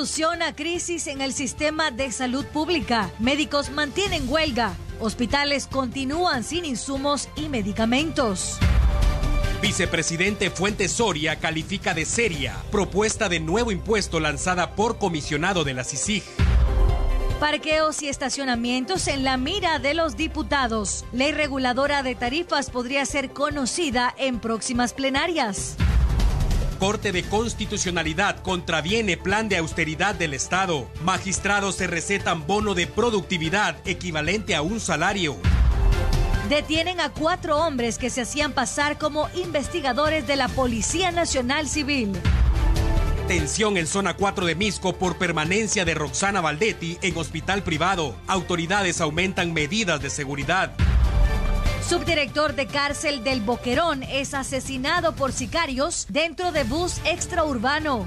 solución a crisis en el sistema de salud pública. Médicos mantienen huelga. Hospitales continúan sin insumos y medicamentos. Vicepresidente Fuentes Soria califica de seria propuesta de nuevo impuesto lanzada por comisionado de la CICIG. Parqueos y estacionamientos en la mira de los diputados. Ley reguladora de tarifas podría ser conocida en próximas plenarias. Corte de Constitucionalidad contraviene plan de austeridad del Estado. Magistrados se recetan bono de productividad equivalente a un salario. Detienen a 4 hombres que se hacían pasar como investigadores de la Policía Nacional Civil. Tensión en zona 4 de Misco por permanencia de Roxana Valdetti en hospital privado. Autoridades aumentan medidas de seguridad. Subdirector de cárcel del Boquerón es asesinado por sicarios dentro de bus extraurbano.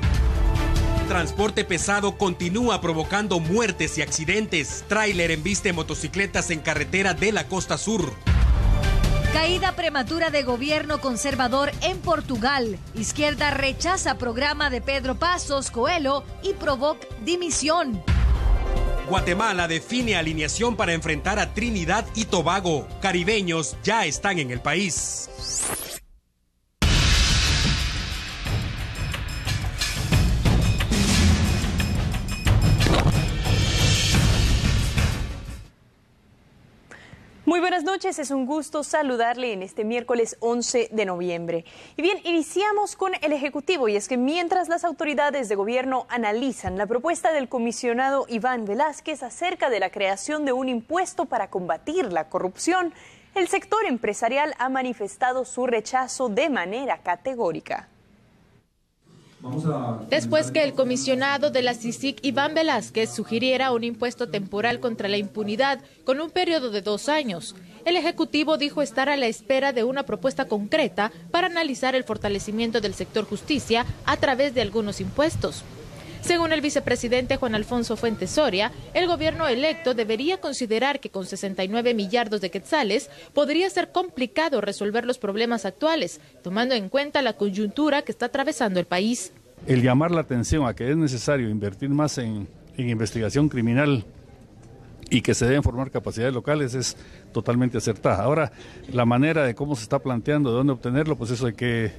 Transporte pesado continúa provocando muertes y accidentes. Tráiler embiste motocicletas en carretera de la costa sur. Caída prematura de gobierno conservador en Portugal. Izquierda rechaza programa de Pedro Passos Coelho y provoca dimisión. Guatemala define alineación para enfrentar a Trinidad y Tobago. Caribeños ya están en el país. Muy buenas noches, es un gusto saludarle en este miércoles 11 de noviembre. Y bien, iniciamos con el Ejecutivo, y es que mientras las autoridades de gobierno analizan la propuesta del comisionado Iván Velázquez acerca de la creación de un impuesto para combatir la corrupción, el sector empresarial ha manifestado su rechazo de manera categórica. Después que el comisionado de la CICIG, Iván Velázquez, sugiriera un impuesto temporal contra la impunidad con un periodo de 2 años, el Ejecutivo dijo estar a la espera de una propuesta concreta para analizar el fortalecimiento del sector justicia a través de algunos impuestos. Según el vicepresidente Juan Alfonso Fuentes Soria, el gobierno electo debería considerar que con 69 millardos de quetzales podría ser complicado resolver los problemas actuales, tomando en cuenta la coyuntura que está atravesando el país. El llamar la atención a que es necesario invertir más en investigación criminal y que se deben formar capacidades locales es totalmente acertada. Ahora, la manera de cómo se está planteando, de dónde obtenerlo, pues eso hay que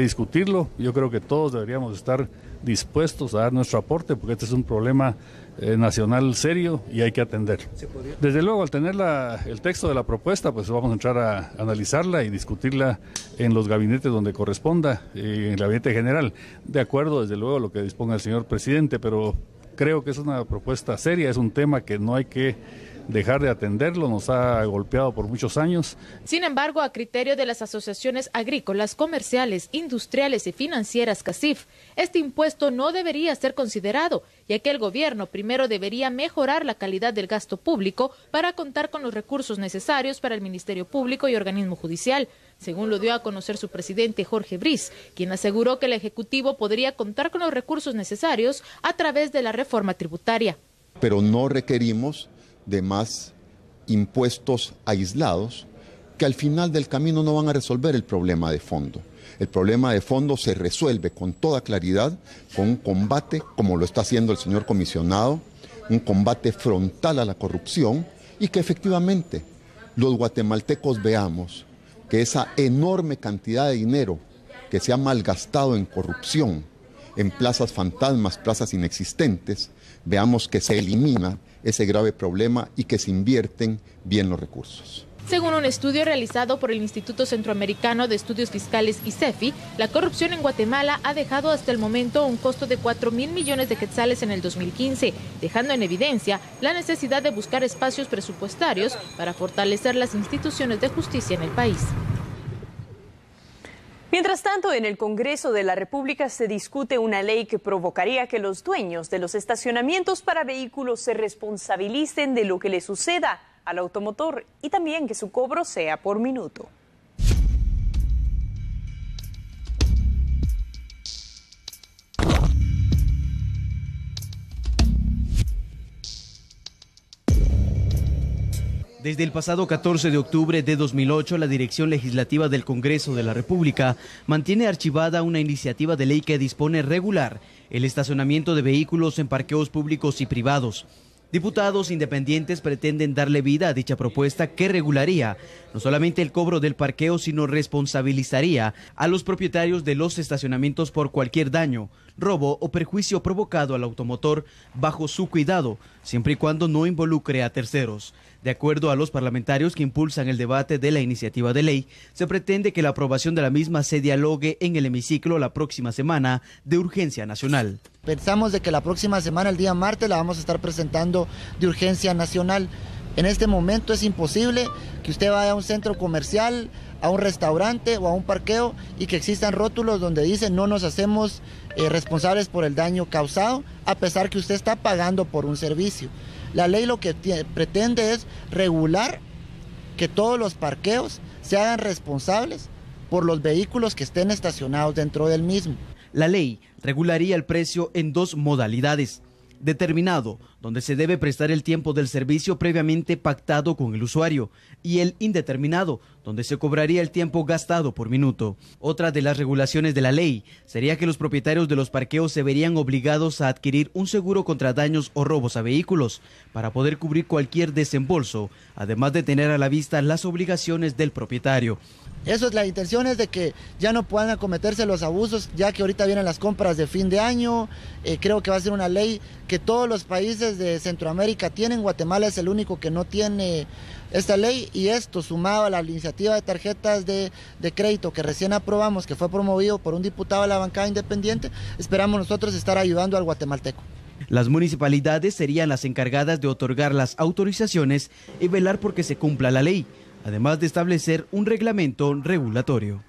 discutirlo. Yo creo que todos deberíamos estar dispuestos a dar nuestro aporte, porque este es un problema nacional serio y hay que atender. Desde luego, al tener el texto de la propuesta, pues vamos a entrar a analizarla y discutirla en los gabinetes donde corresponda, en el gabinete general, de acuerdo, desde luego, a lo que disponga el señor presidente, pero creo que es una propuesta seria, es un tema que no hay que dejar de atenderlo, nos ha golpeado por muchos años. Sin embargo, a criterio de las asociaciones agrícolas, comerciales, industriales y financieras CACIF, este impuesto no debería ser considerado, ya que el gobierno primero debería mejorar la calidad del gasto público para contar con los recursos necesarios para el Ministerio Público y organismo judicial, según lo dio a conocer su presidente Jorge Briz, quien aseguró que el Ejecutivo podría contar con los recursos necesarios a través de la reforma tributaria. Pero no requerimos de más impuestos aislados que al final del camino no van a resolver el problema de fondo. El problema de fondo se resuelve con toda claridad, con un combate, como lo está haciendo el señor comisionado, un combate frontal a la corrupción, y que efectivamente los guatemaltecos veamos que esa enorme cantidad de dinero que se ha malgastado en corrupción, en plazas fantasmas, plazas inexistentes, veamos que se elimina ese grave problema y que se invierten bien los recursos. Según un estudio realizado por el Instituto Centroamericano de Estudios Fiscales ICEFI, la corrupción en Guatemala ha dejado hasta el momento un costo de 4.000 millones de quetzales en el 2015, dejando en evidencia la necesidad de buscar espacios presupuestarios para fortalecer las instituciones de justicia en el país. Mientras tanto, en el Congreso de la República se discute una ley que provocaría que los dueños de los estacionamientos para vehículos se responsabilicen de lo que le suceda al automotor y también que su cobro sea por minuto. Desde el pasado 14 de octubre de 2008, la Dirección Legislativa del Congreso de la República mantiene archivada una iniciativa de ley que dispone regular el estacionamiento de vehículos en parqueos públicos y privados. Diputados independientes pretenden darle vida a dicha propuesta que regularía no solamente el cobro del parqueo, sino responsabilizaría a los propietarios de los estacionamientos por cualquier daño, robo o perjuicio provocado al automotor bajo su cuidado, siempre y cuando no involucre a terceros. De acuerdo a los parlamentarios que impulsan el debate de la iniciativa de ley, se pretende que la aprobación de la misma se dialogue en el hemiciclo la próxima semana de urgencia nacional. Pensamos de que la próxima semana, el día martes, la vamos a estar presentando de urgencia nacional. En este momento es imposible que usted vaya a un centro comercial, a un restaurante o a un parqueo y que existan rótulos donde dicen no nos hacemos responsables por el daño causado, a pesar que usted está pagando por un servicio. La ley lo que pretende es regular que todos los parqueos se hagan responsables por los vehículos que estén estacionados dentro del mismo. La ley regularía el precio en dos modalidades: determinado, donde se debe prestar el tiempo del servicio previamente pactado con el usuario, y el indeterminado, donde se cobraría el tiempo gastado por minuto. Otra de las regulaciones de la ley sería que los propietarios de los parqueos se verían obligados a adquirir un seguro contra daños o robos a vehículos para poder cubrir cualquier desembolso, además de tener a la vista las obligaciones del propietario. Eso es la intención, es de que ya no puedan acometerse los abusos, ya que ahorita vienen las compras de fin de año. Creo que va a ser una ley que todos los países de Centroamérica tienen. Guatemala es el único que no tiene esta ley, y esto sumado a la iniciativa de tarjetas de crédito que recién aprobamos, que fue promovido por un diputado de la bancada independiente, esperamos nosotros estar ayudando al guatemalteco. Las municipalidades serían las encargadas de otorgar las autorizaciones y velar porque se cumpla la ley, además de establecer un reglamento regulatorio.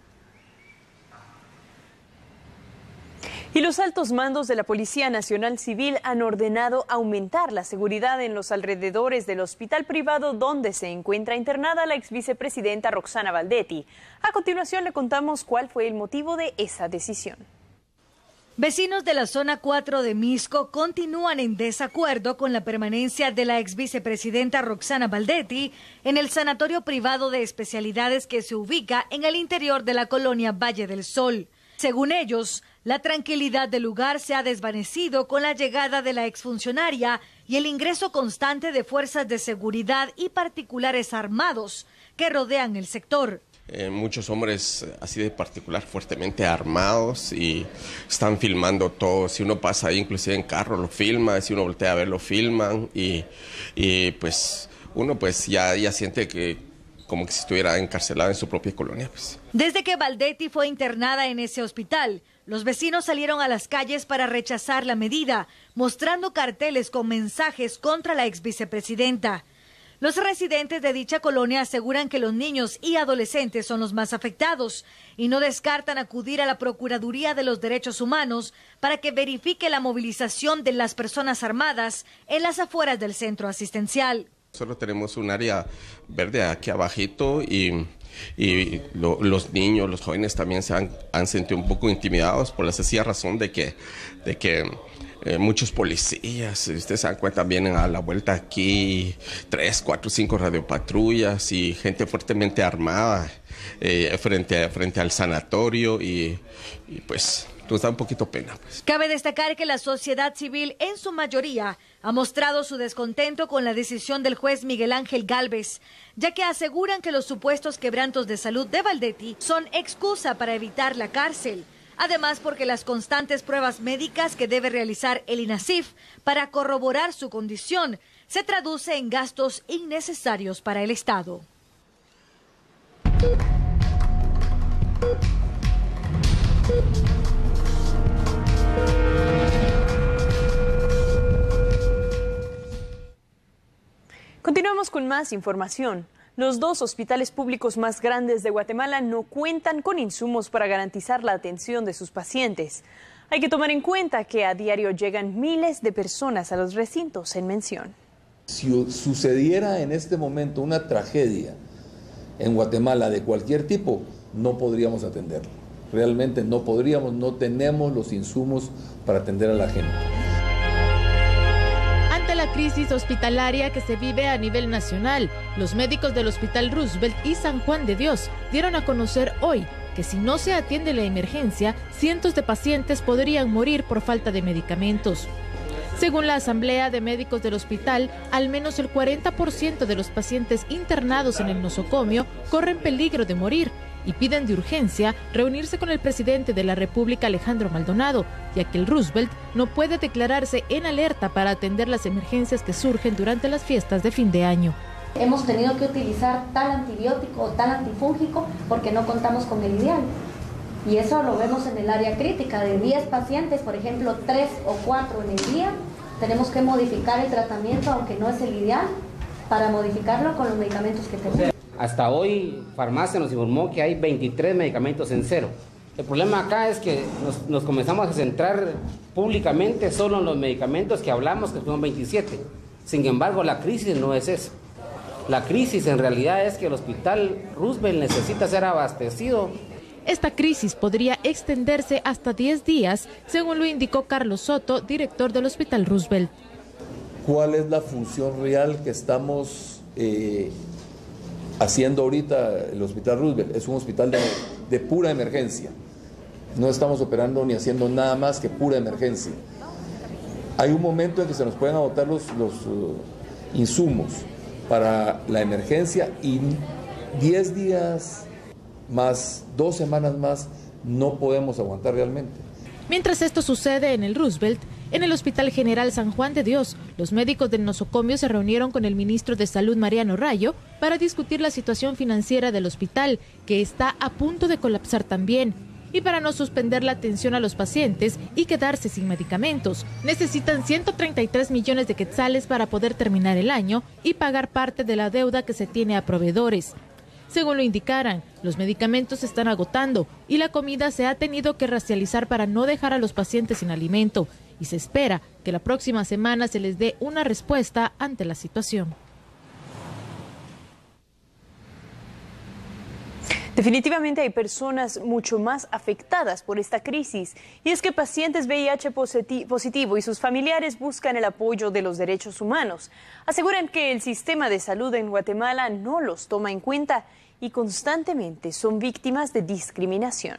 Y los altos mandos de la Policía Nacional Civil han ordenado aumentar la seguridad en los alrededores del hospital privado donde se encuentra internada la exvicepresidenta Roxana Baldetti. A continuación le contamos cuál fue el motivo de esa decisión. Vecinos de la zona 4 de Misco continúan en desacuerdo con la permanencia de la exvicepresidenta Roxana Baldetti en el sanatorio privado de especialidades que se ubica en el interior de la colonia Valle del Sol. Según ellos, la tranquilidad del lugar se ha desvanecido con la llegada de la exfuncionaria y el ingreso constante de fuerzas de seguridad y particulares armados que rodean el sector. Muchos hombres así de particular fuertemente armados y están filmando todo. Si uno pasa ahí inclusive en carro lo filma, si uno voltea a ver lo filman y pues uno pues ya siente que como que si estuviera encarcelado en su propia colonia. Pues. Desde que Baldetti fue internada en ese hospital, los vecinos salieron a las calles para rechazar la medida, mostrando carteles con mensajes contra la exvicepresidenta. Los residentes de dicha colonia aseguran que los niños y adolescentes son los más afectados y no descartan acudir a la Procuraduría de los Derechos Humanos para que verifique la movilización de las personas armadas en las afueras del centro asistencial. Solo tenemos un área verde aquí abajito y los niños, los jóvenes también se han sentido un poco intimidados por la sencilla razón de que muchos policías, ustedes se dan cuenta, vienen a la vuelta aquí, 3, 4, 5 radiopatrullas y gente fuertemente armada frente al sanatorio y pues nos da un poquito pena. Pues. Cabe destacar que la sociedad civil en su mayoría ha mostrado su descontento con la decisión del juez Miguel Ángel Gálvez, ya que aseguran que los supuestos quebrantos de salud de Baldetti son excusa para evitar la cárcel. Además, porque las constantes pruebas médicas que debe realizar el INASIF para corroborar su condición se traduce en gastos innecesarios para el Estado. Continuamos con más información. Los 2 hospitales públicos más grandes de Guatemala no cuentan con insumos para garantizar la atención de sus pacientes. Hay que tomar en cuenta que a diario llegan miles de personas a los recintos en mención. Si sucediera en este momento una tragedia en Guatemala de cualquier tipo, no podríamos atenderlo. Realmente no podríamos, no tenemos los insumos para atender a la gente. Ante la crisis hospitalaria que se vive a nivel nacional. Los médicos del Hospital Roosevelt y San Juan de Dios dieron a conocer hoy que si no se atiende la emergencia, cientos de pacientes podrían morir por falta de medicamentos. Según la Asamblea de Médicos del hospital, al menos el 40% de los pacientes internados en el nosocomio corren peligro de morir y piden de urgencia reunirse con el presidente de la República, Alejandro Maldonado, ya que el Roosevelt no puede declararse en alerta para atender las emergencias que surgen durante las fiestas de fin de año. Hemos tenido que utilizar tal antibiótico o tal antifúngico porque no contamos con el ideal. Y eso lo vemos en el área crítica. De 10 pacientes, por ejemplo, 3 o 4 en el día, tenemos que modificar el tratamiento, aunque no es el ideal, para modificarlo con los medicamentos que tenemos. Hasta hoy, farmacia nos informó que hay 23 medicamentos en cero. El problema acá es que nos comenzamos a centrar públicamente solo en los medicamentos que hablamos, que son 27. Sin embargo, la crisis no es eso. La crisis en realidad es que el Hospital Roosevelt necesita ser abastecido. Esta crisis podría extenderse hasta 10 días, según lo indicó Carlos Soto, director del Hospital Roosevelt. ¿Cuál es la función real que estamos haciendo ahorita el Hospital Roosevelt? Es un hospital de pura emergencia. No estamos operando ni haciendo nada más que pura emergencia. Hay un momento en que se nos pueden agotar los insumos para la emergencia y 10 días más, 2 semanas más, no podemos aguantar realmente. Mientras esto sucede en el Roosevelt, en el Hospital General San Juan de Dios, los médicos del nosocomio se reunieron con el ministro de Salud, Mariano Rayo, para discutir la situación financiera del hospital, que está a punto de colapsar también. Y para no suspender la atención a los pacientes y quedarse sin medicamentos, necesitan 133 millones de quetzales para poder terminar el año y pagar parte de la deuda que se tiene a proveedores. Según lo indicaran, los medicamentos se están agotando y la comida se ha tenido que racializar para no dejar a los pacientes sin alimento, y se espera que la próxima semana se les dé una respuesta ante la situación. Definitivamente hay personas mucho más afectadas por esta crisis, y es que pacientes VIH positivo y sus familiares buscan el apoyo de los derechos humanos. Aseguran que el sistema de salud en Guatemala no los toma en cuenta y constantemente son víctimas de discriminación.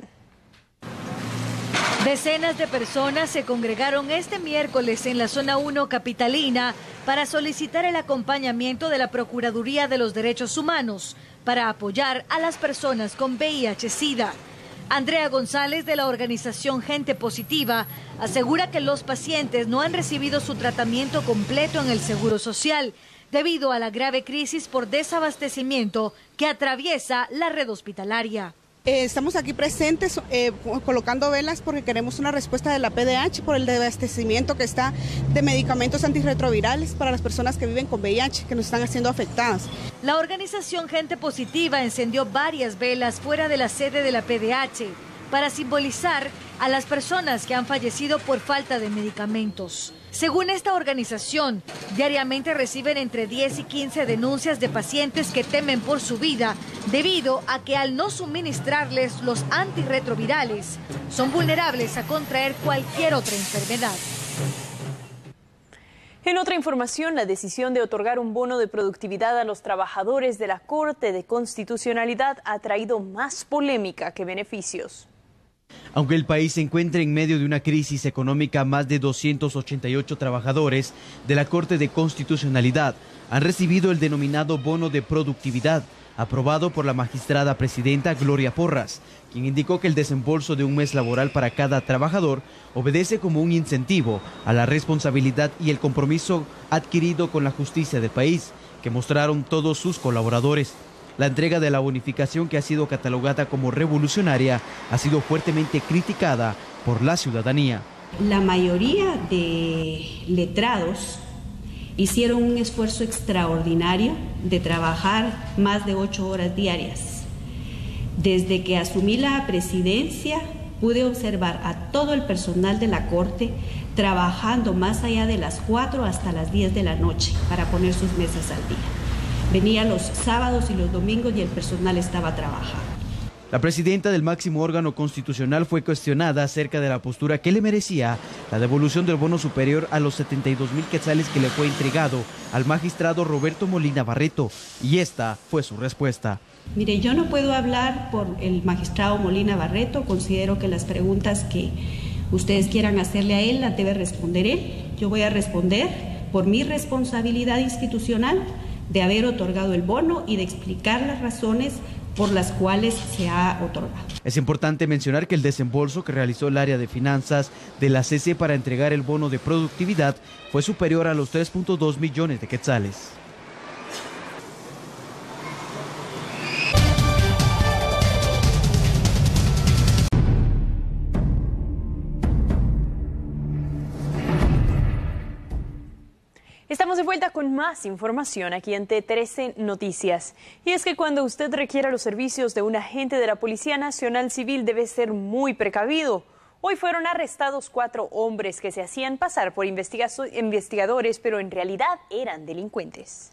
Decenas de personas se congregaron este miércoles en la zona 1 capitalina para solicitar el acompañamiento de la Procuraduría de los Derechos Humanos para apoyar a las personas con VIH-Sida. Andrea González, de la organización Gente Positiva, asegura que los pacientes no han recibido su tratamiento completo en el Seguro Social debido a la grave crisis por desabastecimiento que atraviesa la red hospitalaria. Estamos aquí presentes colocando velas porque queremos una respuesta de la PDH por el desabastecimiento que está de medicamentos antirretrovirales para las personas que viven con VIH, que nos están siendo afectadas. La organización Gente Positiva encendió varias velas fuera de la sede de la PDH para simbolizar a las personas que han fallecido por falta de medicamentos. Según esta organización, diariamente reciben entre 10 y 15 denuncias de pacientes que temen por su vida debido a que al no suministrarles los antirretrovirales, son vulnerables a contraer cualquier otra enfermedad. En otra información, la decisión de otorgar un bono de productividad a los trabajadores de la Corte de Constitucionalidad ha traído más polémica que beneficios. Aunque el país se encuentra en medio de una crisis económica, más de 288 trabajadores de la Corte de Constitucionalidad han recibido el denominado bono de productividad, aprobado por la magistrada presidenta Gloria Porras, quien indicó que el desembolso de un mes laboral para cada trabajador obedece como un incentivo a la responsabilidad y el compromiso adquirido con la justicia del país, que mostraron todos sus colaboradores. La entrega de la bonificación, que ha sido catalogada como revolucionaria, ha sido fuertemente criticada por la ciudadanía. La mayoría de letrados hicieron un esfuerzo extraordinario de trabajar más de 8 horas diarias. Desde que asumí la presidencia, pude observar a todo el personal de la Corte trabajando más allá de las 4 hasta las 10 de la noche para poner sus mesas al día. Venía los sábados y los domingos y el personal estaba trabajando. La presidenta del máximo órgano constitucional fue cuestionada acerca de la postura que le merecía la devolución del bono superior a los 72,000 quetzales que le fue entregado al magistrado Roberto Molina Barreto, y esta fue su respuesta. Mire, yo no puedo hablar por el magistrado Molina Barreto. Considero que las preguntas que ustedes quieran hacerle a él las debe responder él. Yo voy a responder por mi responsabilidad institucional de haber otorgado el bono y de explicar las razones por las cuales se ha otorgado. Es importante mencionar que el desembolso que realizó el área de finanzas de la CC para entregar el bono de productividad fue superior a los 3.2 millones de quetzales. Estamos de vuelta con más información aquí en T13 Noticias. Y es que cuando usted requiera los servicios de un agente de la Policía Nacional Civil debe ser muy precavido. Hoy fueron arrestados 4 hombres que se hacían pasar por investigadores, pero en realidad eran delincuentes.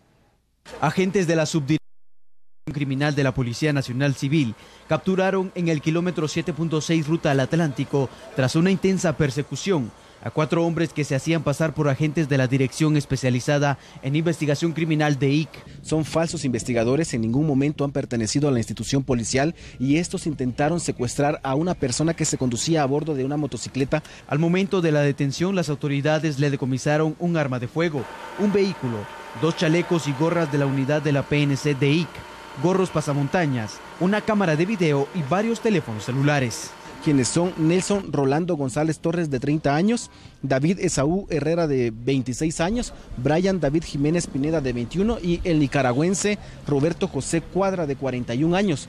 Agentes de la subdirección criminal de la Policía Nacional Civil capturaron en el kilómetro 7.6 ruta al Atlántico, tras una intensa persecución, a 4 hombres que se hacían pasar por agentes de la Dirección Especializada en Investigación Criminal de IC. Son falsos investigadores, en ningún momento han pertenecido a la institución policial y estos intentaron secuestrar a una persona que se conducía a bordo de una motocicleta. Al momento de la detención, las autoridades le decomisaron un arma de fuego, un vehículo, 2 chalecos y gorras de la unidad de la PNC de IC, gorros pasamontañas, una cámara de video y varios teléfonos celulares. Quienes son Nelson Rolando González Torres, de 30 años, David Esaú Herrera, de 26 años, Brian David Jiménez Pineda, de 21, y el nicaragüense Roberto José Cuadra, de 41 años.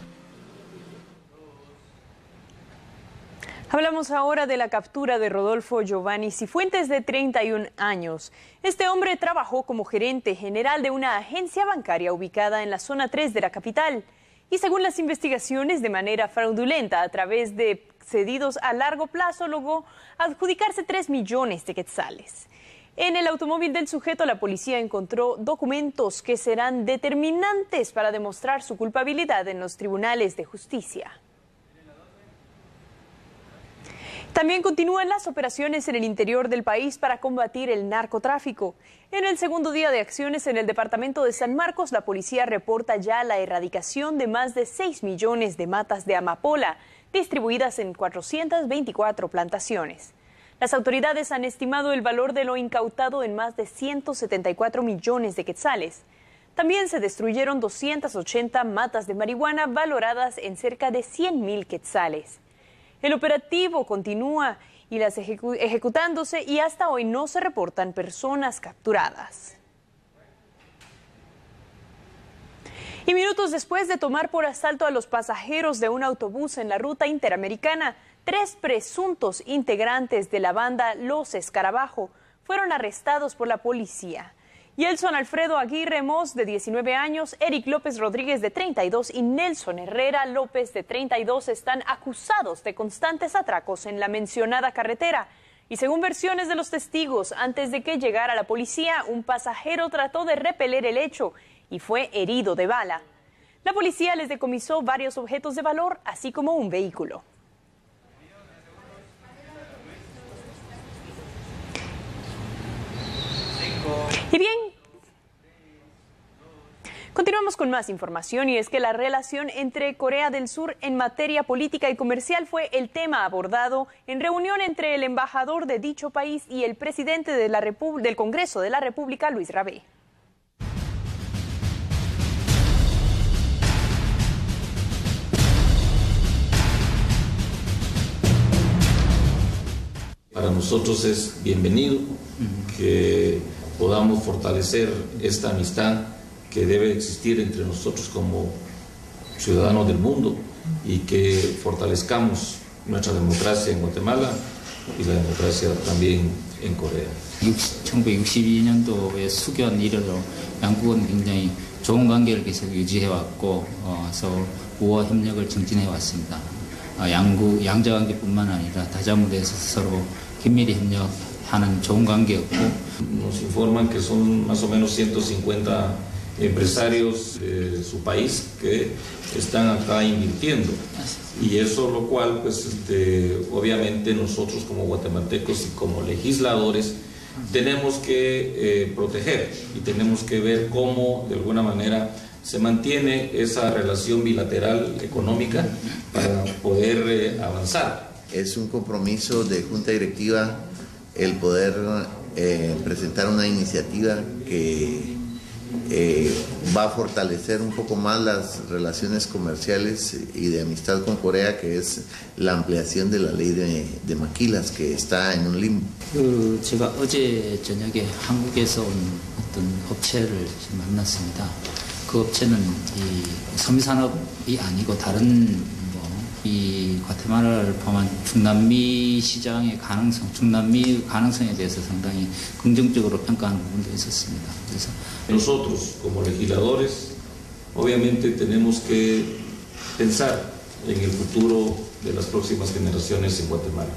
Hablamos ahora de la captura de Rodolfo Giovanni Cifuentes, de 31 años. Este hombre trabajó como gerente general de una agencia bancaria ubicada en la zona 3 de la capital. Y según las investigaciones, de manera fraudulenta, a través de cedidos a largo plazo, logró adjudicarse 3 millones de quetzales. En el automóvil del sujeto, la policía encontró documentos que serán determinantes para demostrar su culpabilidad en los tribunales de justicia. También continúan las operaciones en el interior del país para combatir el narcotráfico. En el segundo día de acciones en el departamento de San Marcos, la policía reporta ya la erradicación de más de 6 millones de matas de amapola, distribuidas en 424 plantaciones. Las autoridades han estimado el valor de lo incautado en más de 174 millones de quetzales. También se destruyeron 280 matas de marihuana valoradas en cerca de 100,000 quetzales. El operativo continúa y las ejecutándose, y hasta hoy no se reportan personas capturadas. Y minutos después de tomar por asalto a los pasajeros de un autobús en la ruta interamericana, 3 presuntos integrantes de la banda Los Escarabajo fueron arrestados por la policía. Yelson Alfredo Aguirre Mos, de 19 años, Eric López Rodríguez, de 32, y Nelson Herrera López, de 32, están acusados de constantes atracos en la mencionada carretera. Y según versiones de los testigos, antes de que llegara la policía, un pasajero trató de repeler el hecho y fue herido de bala. La policía les decomisó varios objetos de valor, así como un vehículo. Y bien, continuamos con más información, y es que la relación entre Corea del Sur en materia política y comercial fue el tema abordado en reunión entre el embajador de dicho país y el presidente de del Congreso de la República, Luis Rabé. Para nosotros es bienvenido que podamos fortalecer esta amistad que debe existir entre nosotros como ciudadanos del mundo, y que fortalezcamos nuestra democracia en Guatemala y la democracia también en Corea. 1962년도의 수견 이래로 양국은 굉장히 좋은 관계를 계속 유지해왔고 서로 우호 협력을 증진해 왔습니다. 양자 관계뿐만 아니라 다자무대에서 서로 긴밀히 협력하는 좋은 관계였고. Nos informan que son más o menos 150 empresarios de su país que están acá invirtiendo. Y eso lo cual, pues, obviamente nosotros como guatemaltecos y como legisladores tenemos que proteger y tenemos que ver cómo de alguna manera se mantiene esa relación bilateral económica para poder avanzar. Es un compromiso de Junta Directiva el poder presentar una iniciativa que va a fortalecer un poco más las relaciones comerciales y de amistad con Corea, que es la ampliación de la ley de maquilas, que está en un limbo. 제가 어제 저녁에 한국에서 온 어떤 업체를 만났습니다. 그 업체는 이 섬유산업이 아니고 다른 이 과테말라를 포함한 중남미 시장의 가능성, 중남미 가능성에 대해서 상당히 긍정적으로 평가하는 부분도 있었습니다. 그래서 nosotros como legisladores obviamente tenemos que pensar en el futuro de las próximas generaciones en Guatemala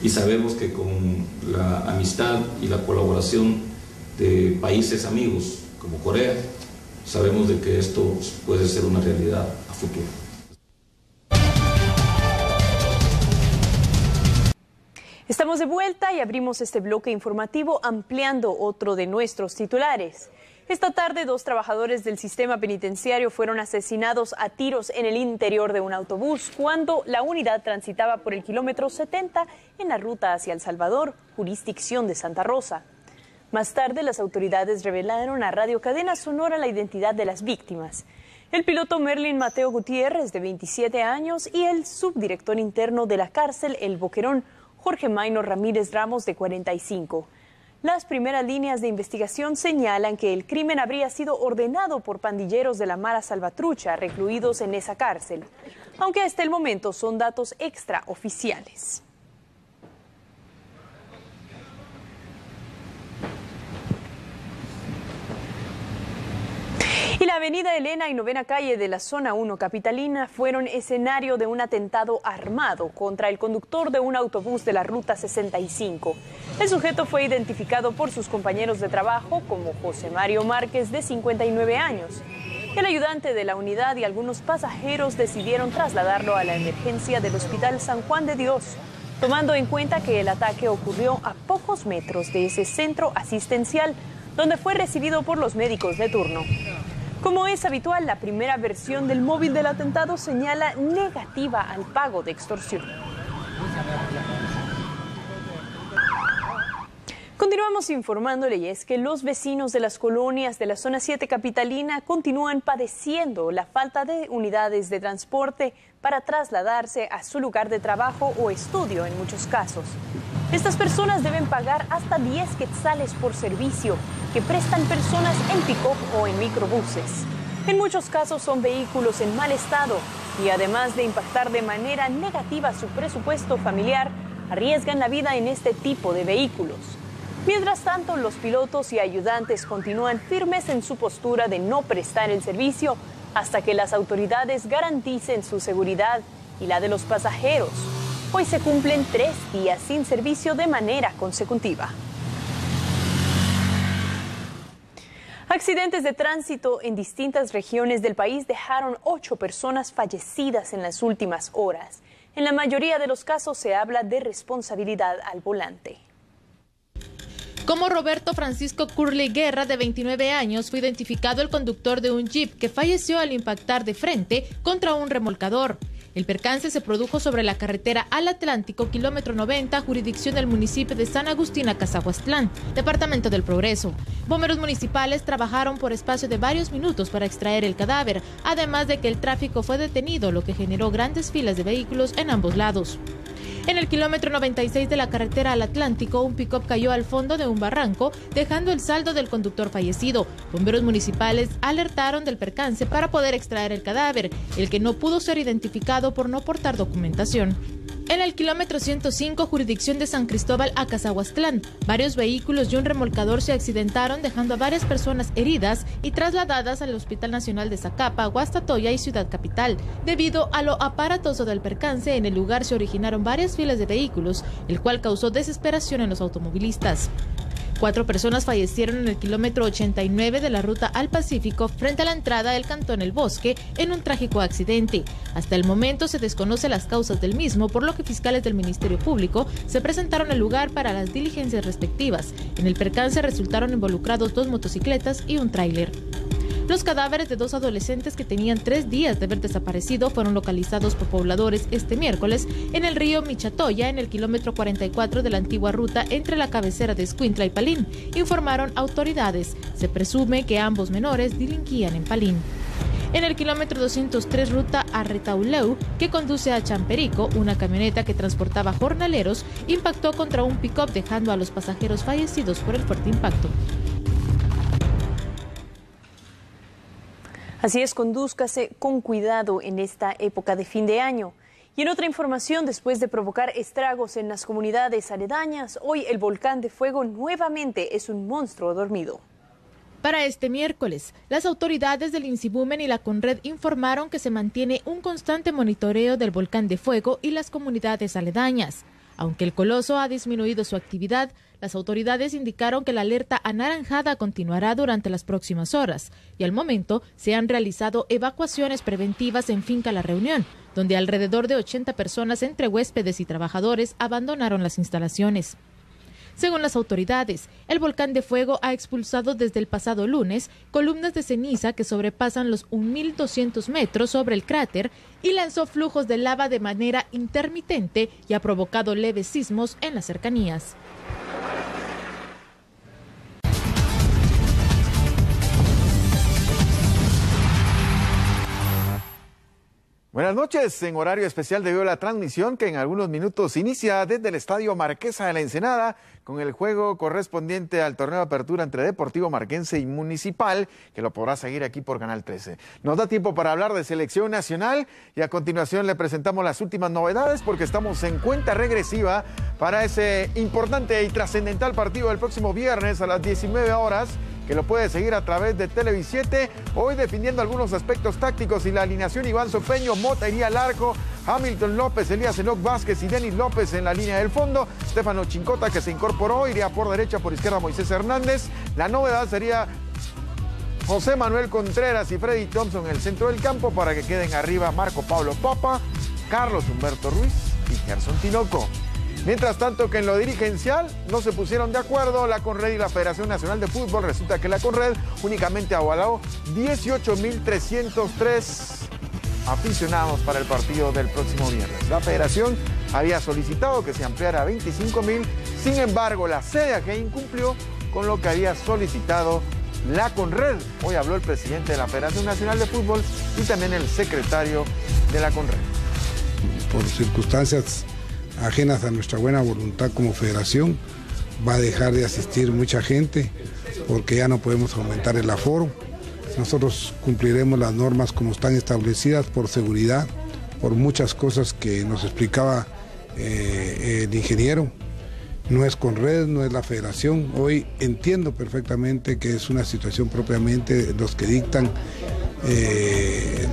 y sabemos que con la amistad y la colaboración de países amigos como Corea sabemos de que esto puede ser una realidad a futuro. Estamos de vuelta y abrimos este bloque informativo ampliando otro de nuestros titulares. Esta tarde, 2 trabajadores del sistema penitenciario fueron asesinados a tiros en el interior de un autobús cuando la unidad transitaba por el kilómetro 70 en la ruta hacia El Salvador, jurisdicción de Santa Rosa. Más tarde, las autoridades revelaron a Radio Cadena Sonora la identidad de las víctimas. El piloto Merlin Mateo Gutiérrez, de 27 años, y el subdirector interno de la cárcel El Boquerón, Jorge Maynor Ramírez Ramos, de 45. Las primeras líneas de investigación señalan que el crimen habría sido ordenado por pandilleros de la Mara Salvatrucha recluidos en esa cárcel, aunque hasta el momento son datos extraoficiales. Y la avenida Elena y Novena Calle de la Zona 1 capitalina fueron escenario de un atentado armado contra el conductor de un autobús de la Ruta 65. El sujeto fue identificado por sus compañeros de trabajo como José Mario Márquez, de 59 años. El ayudante de la unidad y algunos pasajeros decidieron trasladarlo a la emergencia del Hospital San Juan de Dios, tomando en cuenta que el ataque ocurrió a pocos metros de ese centro asistencial, donde fue recibido por los médicos de turno. Como es habitual, la primera versión del móvil del atentado señala negativa al pago de extorsión. Continuamos informándole, y es que los vecinos de las colonias de la Zona 7 capitalina continúan padeciendo la falta de unidades de transporte para trasladarse a su lugar de trabajo o estudio en muchos casos. Estas personas deben pagar hasta 10 quetzales por servicio que prestan personas en pick-up o en microbuses. En muchos casos son vehículos en mal estado y, además de impactar de manera negativa su presupuesto familiar, arriesgan la vida en este tipo de vehículos. Mientras tanto, los pilotos y ayudantes continúan firmes en su postura de no prestar el servicio hasta que las autoridades garanticen su seguridad y la de los pasajeros. Hoy se cumplen 3 días sin servicio de manera consecutiva. Accidentes de tránsito en distintas regiones del país dejaron 8 personas fallecidas en las últimas horas. En la mayoría de los casos se habla de responsabilidad al volante. Como Roberto Francisco Curly Guerra, de 29 años, fue identificado el conductor de un jeep que falleció al impactar de frente contra un remolcador. El percance se produjo sobre la carretera al Atlántico, kilómetro 90, jurisdicción del municipio de San Agustín, Cazahuastlán, departamento del Progreso. Bomberos municipales trabajaron por espacio de varios minutos para extraer el cadáver, además de que el tráfico fue detenido, lo que generó grandes filas de vehículos en ambos lados. En el kilómetro 96 de la carretera al Atlántico, un pick-up cayó al fondo de un barranco, dejando el saldo del conductor fallecido. Bomberos municipales alertaron del percance para poder extraer el cadáver, el que no pudo ser identificado por no portar documentación. En el kilómetro 105, jurisdicción de San Cristóbal a Cazahuastlán, varios vehículos y un remolcador se accidentaron, dejando a varias personas heridas y trasladadas al Hospital Nacional de Zacapa, Guastatoya y Ciudad Capital. Debido a lo aparatoso del percance, en el lugar se originaron varias filas de vehículos, el cual causó desesperación en los automovilistas. 4 personas fallecieron en el kilómetro 89 de la ruta al Pacífico frente a la entrada del cantón El Bosque en un trágico accidente. Hasta el momento se desconoce las causas del mismo, por lo que fiscales del Ministerio Público se presentaron al lugar para las diligencias respectivas. En el percance resultaron involucrados 2 motocicletas y un tráiler. Los cadáveres de 2 adolescentes que tenían 3 días de haber desaparecido fueron localizados por pobladores este miércoles en el río Michatoya, en el kilómetro 44 de la antigua ruta entre la cabecera de Escuintla y Palín, informaron autoridades. Se presume que ambos menores delinquían en Palín. En el kilómetro 203 ruta a Retauleu, que conduce a Champerico, una camioneta que transportaba jornaleros impactó contra un pick-up, dejando a los pasajeros fallecidos por el fuerte impacto. Así es, condúzcase con cuidado en esta época de fin de año. Y en otra información, después de provocar estragos en las comunidades aledañas, hoy el volcán de fuego nuevamente es un monstruo dormido. Para este miércoles, las autoridades del INSIBUMEN y la CONRED informaron que se mantiene un constante monitoreo del volcán de fuego y las comunidades aledañas. Aunque el coloso ha disminuido su actividad, las autoridades indicaron que la alerta anaranjada continuará durante las próximas horas y al momento se han realizado evacuaciones preventivas en Finca La Reunión, donde alrededor de 80 personas entre huéspedes y trabajadores abandonaron las instalaciones. Según las autoridades, el volcán de fuego ha expulsado desde el pasado lunes columnas de ceniza que sobrepasan los 1.200 metros sobre el cráter y lanzó flujos de lava de manera intermitente y ha provocado leves sismos en las cercanías. Buenas noches, en horario especial debido a la transmisión que en algunos minutos inicia desde el Estadio Marquesa de la Ensenada con el juego correspondiente al torneo de apertura entre Deportivo Marquense y Municipal, que lo podrá seguir aquí por Canal 13. Nos da tiempo para hablar de selección nacional y a continuación le presentamos las últimas novedades porque estamos en cuenta regresiva para ese importante y trascendental partido del próximo viernes a las 19 horas. Que lo puede seguir a través de Televisiete, hoy definiendo algunos aspectos tácticos y la alineación: Iván Sopeño, Mota iría al arco, Hamilton López, Elías Enoc Vázquez y Denis López en la línea del fondo, Stefano Chincota, que se incorporó, iría por derecha, por izquierda Moisés Hernández. La novedad sería José Manuel Contreras y Freddy Thompson en el centro del campo para que queden arriba Marco Pablo Papa, Carlos Humberto Ruiz y Gerson Tinoco. Mientras tanto que en lo dirigencial no se pusieron de acuerdo la CONRED y la Federación Nacional de Fútbol. Resulta que la CONRED únicamente avaló 18.303 aficionados para el partido del próximo viernes. La Federación había solicitado que se ampliara a 25.000, sin embargo la CDAG incumplió con lo que había solicitado la CONRED. Hoy habló el presidente de la Federación Nacional de Fútbol y también el secretario de la CONRED. Por circunstancias ajenas a nuestra buena voluntad como federación, va a dejar de asistir mucha gente porque ya no podemos aumentar el aforo. Nosotros cumpliremos las normas como están establecidas por seguridad, por muchas cosas que nos explicaba el ingeniero. No es CONRED, no es la federación. Hoy entiendo perfectamente que es una situación propiamente los que dictan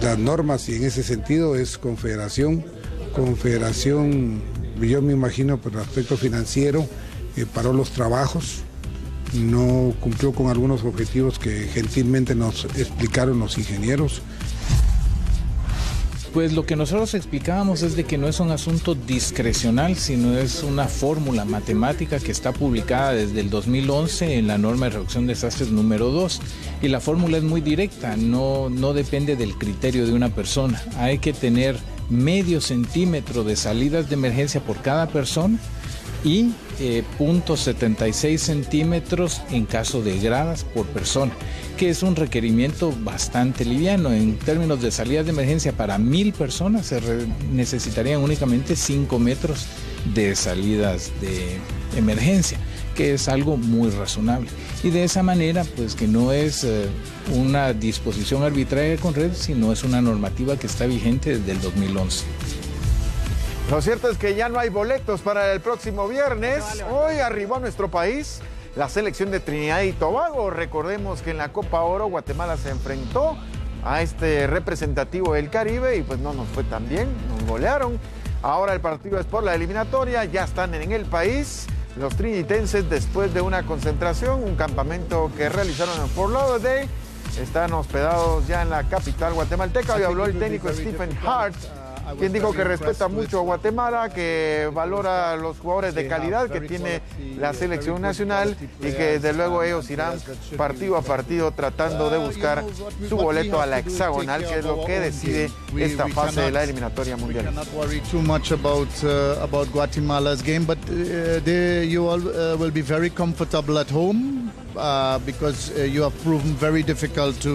las normas, y en ese sentido es Confederación. Yo me imagino por el aspecto financiero, paró los trabajos, no cumplió con algunos objetivos que gentilmente nos explicaron los ingenieros. Pues lo que nosotros explicábamos es de que no es un asunto discrecional, sino es una fórmula matemática que está publicada desde el 2011 en la norma de reducción de desastres número 2. Y la fórmula es muy directa, no depende del criterio de una persona. Hay que tener medio centímetro de salidas de emergencia por cada persona y 0.76 centímetros en caso de gradas por persona, que es un requerimiento bastante liviano. En términos de salidas de emergencia para 1.000 personas se necesitarían únicamente 5 metros de salidas de emergencia, que es algo muy razonable. Y de esa manera, pues que no es una disposición arbitraria de CONRED, sino es una normativa que está vigente desde el 2011. Lo cierto es que ya no hay boletos para el próximo viernes. Hoy arribó a nuestro país la selección de Trinidad y Tobago. Recordemos que en la Copa Oro Guatemala se enfrentó a este representativo del Caribe y pues no nos fue tan bien, nos golearon. Ahora el partido es por la eliminatoria, ya están en el país. los trinitenses después de una concentración, un campamento que realizaron en Fort Lauderdale. Están hospedados ya en la capital guatemalteca. Hoy habló el técnico Stephen Hart, quien dijo que respeta mucho a Guatemala, que valora a los jugadores de calidad que tiene la selección nacional y que desde luego ellos irán partido a partido tratando de buscar su boleto a la hexagonal, que es lo que decide esta fase de la eliminatoria mundial. Guatemala's game, but you all will be very comfortable at home because you have proven very difficult to